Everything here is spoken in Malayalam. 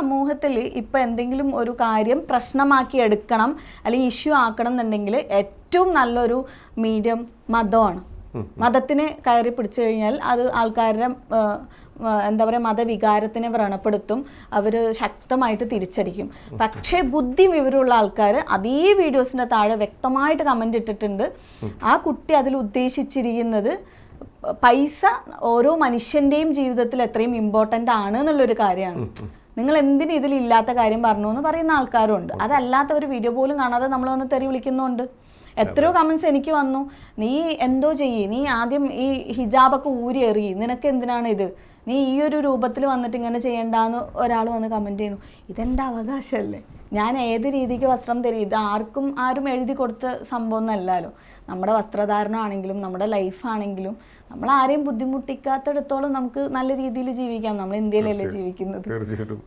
സമൂഹത്തിൽ ഇപ്പം എന്തെങ്കിലും ഒരു കാര്യം പ്രശ്നമാക്കി എടുക്കണം അല്ലെങ്കിൽ ഇഷ്യൂ ആക്കണം എന്നുണ്ടെങ്കിൽ ഏറ്റവും നല്ലൊരു മീഡിയം മതമാണ്. മതത്തിനെ കയറി പിടിച്ചു കഴിഞ്ഞാൽ അത് ആൾക്കാരുടെ എന്താ പറയുക മതവികാരത്തിനെ വ്രണപ്പെടുത്തും, അവർ ശക്തമായിട്ട് തിരിച്ചടിക്കും. പക്ഷേ ബുദ്ധി വിവരമുള്ള ആൾക്കാർ അതേ വീഡിയോസിൻ്റെ താഴെ വ്യക്തമായിട്ട് കമൻ്റ് ഇട്ടിട്ടുണ്ട്. ആ കുട്ടി അതിൽ ഉദ്ദേശിച്ചിരിക്കുന്നത് പൈസ ഓരോ മനുഷ്യൻ്റെയും ജീവിതത്തിൽ എത്രയും ഇമ്പോർട്ടൻ്റ് ആണ് എന്നുള്ളൊരു കാര്യമാണ്. നിങ്ങൾ എന്തിനും ഇതിലില്ലാത്ത കാര്യം പറഞ്ഞു എന്ന് പറയുന്ന ആൾക്കാരുണ്ട്. അതല്ലാത്ത ഒരു വീഡിയോ പോലും കാണാതെ നമ്മൾ വന്ന് തെറി വിളിക്കുന്നുണ്ട്. എത്രയോ കമൻസ് എനിക്ക് വന്നു, നീ എന്തോ ചെയ്യ്, നീ ആദ്യം ഈ ഹിജാബൊക്കെ ഊരി എറിയി, നിനക്ക് എന്തിനാണ് ഇത്, നീ ഈ ഒരു രൂപത്തിൽ വന്നിട്ട് ഇങ്ങനെ ചെയ്യേണ്ടെന്ന് ഒരാൾ വന്ന് കമൻറ്റ് ചെയ്യുന്നു. ഇതെൻ്റെ അവകാശമല്ലേ, ഞാൻ ഏത് രീതിക്ക് വസ്ത്രം തരും, ഇത് ആരും എഴുതി കൊടുത്ത സംഭവം ഒന്നല്ലല്ലോ. നമ്മുടെ വസ്ത്രധാരണമാണെങ്കിലും നമ്മുടെ ലൈഫാണെങ്കിലും നമ്മൾ ആരെയും ബുദ്ധിമുട്ടിക്കാത്തിടത്തോളം നമുക്ക് നല്ല രീതിയിൽ ജീവിക്കാം. നമ്മൾ ഇന്ത്യയിലല്ലേ ജീവിക്കുന്നത്. തീർച്ചയായിട്ടും